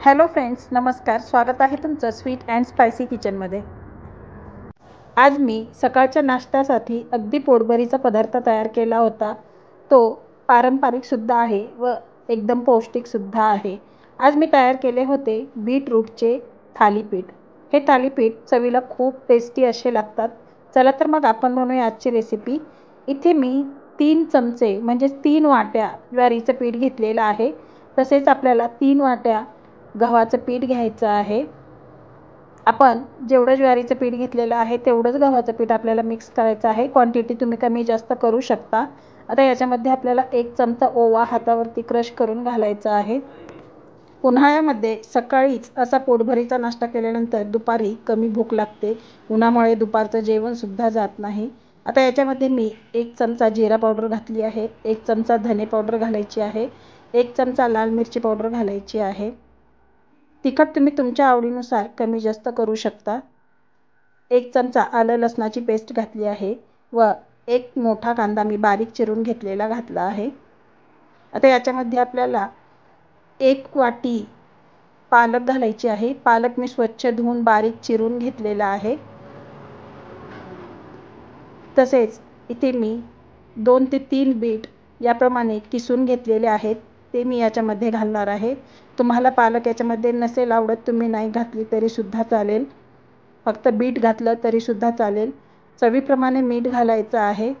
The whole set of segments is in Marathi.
हॅलो फ्रेंड्स, नमस्कार. स्वागत आहे तुमचं स्वीट अँड स्पायसी किचनमध्ये. आज मी सकाळच्या नाश्त्यासाठी अगदी पोटभरीचा पदार्थ तयार केला होता. तो पारंपरिकसुद्धा आहे व एकदम पौष्टिकसुद्धा आहे. आज मी तयार केले होते बीटरूटचे थालीपीठ. हे थालीपीठ चवीला खूप टेस्टी असे लागतात. चला तर मग आपण बनवूया आजची रेसिपी. इथे मी 3 चमचे म्हणजेच 3 वाट्या ज्वारीचं पीठ घेतलेलं आहे. तसेच आपल्याला 3 वाट्या गव्हाचं पीठ घ्यायचं आहे. आपण जेवढं ज्वारीचं पीठ घेतलेलं आहे तेवढंच गव्हाचं पीठ आपल्याला मिक्स करायचं आहे. क्वांटिटी तुम्ही कमी जास्त करू शकता. आता याच्यामध्ये आपल्याला 1 चमचा ओवा हातावरती क्रश करून घालायचा आहे. उन्हाळ्यामध्ये सकाळीच असा पोटभरीचा नाश्ता केल्यानंतर दुपारी कमी भूक लागते. उन्हामुळे दुपारचं जेवणसुद्धा जात नाही. आता याच्यामध्ये मी 1 चमचा जिरा पावडर घातली आहे, 1 चमचा धने पावडर घालायची आहे, 1 चमचा लाल मिरची पावडर घालायची आहे. तिखट तुम्ही तुमच्या आवडीनुसार कमी जास्त करू शकता. 1 चमचा आलं लसणाची पेस्ट घातली आहे व 1 मोठा कांदा मी बारीक चिरून घेतलेला घातला आहे. आता याच्यामध्ये आपल्याला 1 वाटी पालक घालायची आहे. पालक मी स्वच्छ धुवून बारीक चिरून घेतलेला आहे. तसेच इथे मी 2 ते 3 बीट याप्रमाणे किसून घेतलेले आहेत. ते मी याच्यामध्ये घालणार आहे. तुम्हाला पालक याच्यामध्ये नसेल आवडत, तुम्ही नाही घातली तरीसुद्धा चालेल. फक्त बीट घातलं तरीसुद्धा चालेल. चवीप्रमाणे मीठ घालायचं आहे.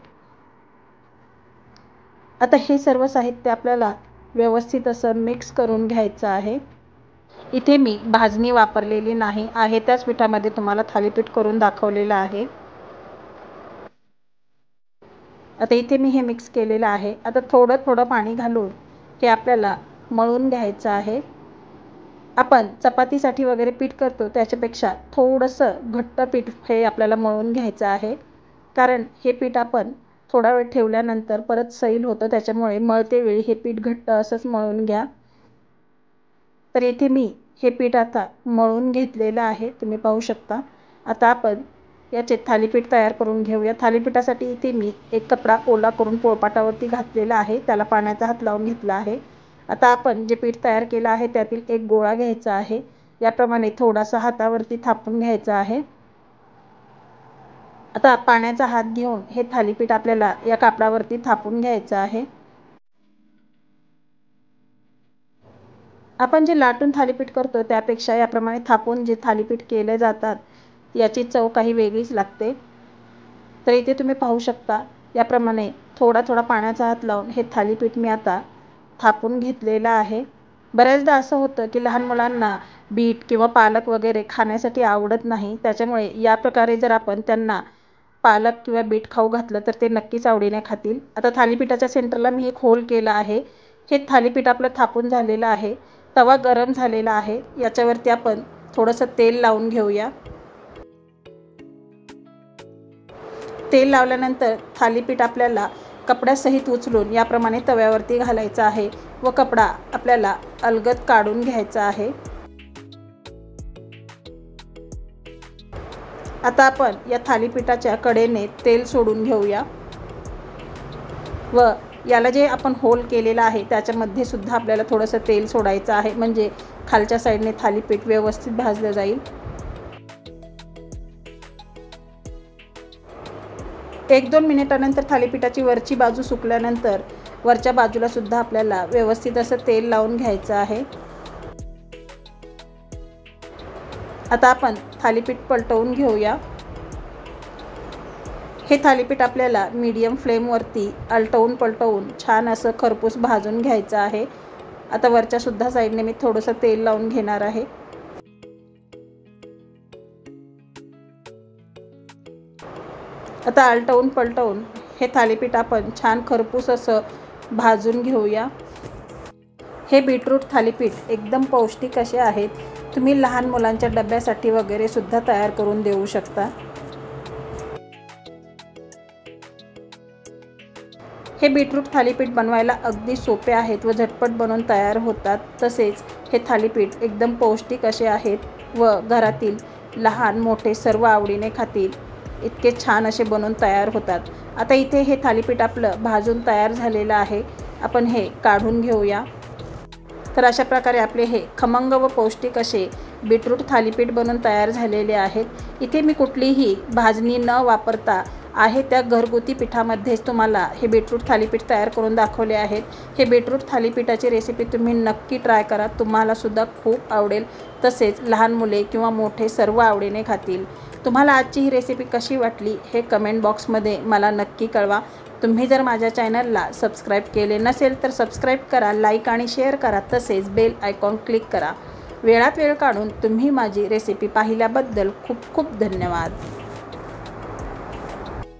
आता हे सर्व साहित्य आपल्याला व्यवस्थित असं मिक्स करून घ्यायचं आहे. इथे मी भाजणी वापरलेली नाही आहे, त्याच पिठामध्ये तुम्हाला थालीपीठ करून दाखवलेलं आहे. आता इथे मी हे मिक्स केलेलं आहे. आता थोडं थोडं पाणी घालून हे आपल्याला मळून घ्यायचं आहे. आपण चपातीसाठी वगैरे पीठ करतो त्याच्यापेक्षा थोडंसं घट्ट पीठ हे आपल्याला मळून घ्यायचं आहे. कारण हे पीठ आपण थोडा वेळ ठेवल्यानंतर परत सैल होतं, त्याच्यामुळे मळते वेळी हे पीठ घट्ट असंच मळून घ्या. तर इथे मी हे पीठ आता मळून घेतलेलं आहे, तुम्ही पाहू शकता. आता आपण याचे थालीपीठ तयार करून घेऊया. थालीपीठासाठी इथे मी 1 कपडा ओला करून पोळपाटावरती घातलेला आहे, त्याला पाण्याचा हात लावून घेतला आहे. आता आपण जे पीठ तयार केलं आहे त्यातील 1 गोळा घ्यायचा आहे. याप्रमाणे थोडासा हातावरती थापून घ्यायचा आहे. आता पाण्याचा हात घेऊन हे थालीपीठ आपल्याला या कापडावरती थापून घ्यायचं आहे. आपण जे लाटून थालीपीठ करतो त्यापेक्षा याप्रमाणे थापून जे थालीपीठ केले जातात याची चव काही वेगळीच लागते. तर इथे तुम्ही पाहू शकता याप्रमाणे थोडा थोडा पाण्याचा हात लावून हे थालीपीठ मी आता थापून घेतलेलं आहे. बऱ्याचदा असं होतं की लहान मुलांना बीट किंवा पालक वगैरे खाण्यासाठी आवडत नाही. त्याच्यामुळे या प्रकारे जर आपण त्यांना पालक किंवा बीट खाऊ घातलं तर ते नक्कीच आवडीने खातील. आता थालीपीठाच्या सेंटरला मी एक होल केला आहे. हे थालीपीठ आपलं थापून झालेलं आहे. तवा गरम झालेला आहे. याच्यावरती आपण थोडंसं तेल लावून घेऊया. तेल लावल्यानंतर थालीपीठ आपल्याला कपड्यासहित उचलून याप्रमाणे तव्यावरती घालायचा आहे व कपडा आपल्याला अलगद काढून घ्यायचा आहे. आता आपण या थालीपीठाच्या कडेने तेल सोडून घेऊया व याला जे आपण होल केलेला आहे त्याच्यामध्ये सुद्धा आपल्याला थोडंसं तेल सोडायचं आहे, म्हणजे खालच्या साईडने थालीपीठ व्यवस्थित भाजलं जाईल. 1-2 मिनिटानंतर थालीपीठाची वरची बाजू सुकल्यानंतर वरच्या बाजूला सुद्धा आपल्याला व्यवस्थित असं तेल लावून घ्यायचं आहे. आता आपण थालीपीठ पलटवून घेऊया. हे थालीपीठ आपल्याला मीडियम फ्लेमवरती आलटवून पलटवून छान असं खरपूस भाजून घ्यायचं आहे. आता वरच्या सुद्धा साईडने मी थोडंसं तेल लावून घेणार आहे. आता आलटवून पलटवून हे थालीपीठ आपण छान खरपूस असं भाजून घेऊया. हे बीटरूट थालीपीठ एकदम पौष्टिक असे आहेत. तुम्ही लहान मुलांच्या डब्यासाठी वगैरे सुद्धा तयार करून देऊ शकता. हे बीटरूट थालीपीठ बनवायला अगदी सोपे आहेत व झटपट बनवून तयार होतात. तसेच हे थालीपीठ एकदम पौष्टिक असे आहेत व घरातील लहान मोठे सर्व आवडीने खातील इतके छान असे बनवून तयार होतात. आता इथे हे थालीपीठ आपलं भाजून तयार झालेलं आहे. आपण हे काढून घेऊया. तर अशा प्रकारे आपले हे खमंग व पौष्टिक असे बीटरूट थालीपीठ बनून तयार झालेले आहेत. इथे मी कुठलीही भाजणी न वापरता आहे त्या घरगुती पिठामध्येच तुम्हाला हे बीटरूट थालीपीठ तयार करून दाखवले आहेत. हे बीटरूट थालीपीठाची रेसिपी तुम्ही नक्की ट्राय करा. तुम्हालासुद्धा खूप आवडेल. तसेच लहान मुले किंवा मोठे सर्व आवडीने खातील. तुम्हाला आजची ही रेसिपी कशी वाटली हे कमेंट बॉक्समध्ये मला नक्की कळवा. तुम्ही जर माझ्या चॅनलला सबस्क्राईब केले नसेल तर सबस्क्राईब करा, लाईक आणि शेअर करा. तसेच बेल आयकॉन क्लिक करा. वेळात वेळ काढून तुम्ही माझी रेसिपी पाहिल्याबद्दल खूप खूप धन्यवाद.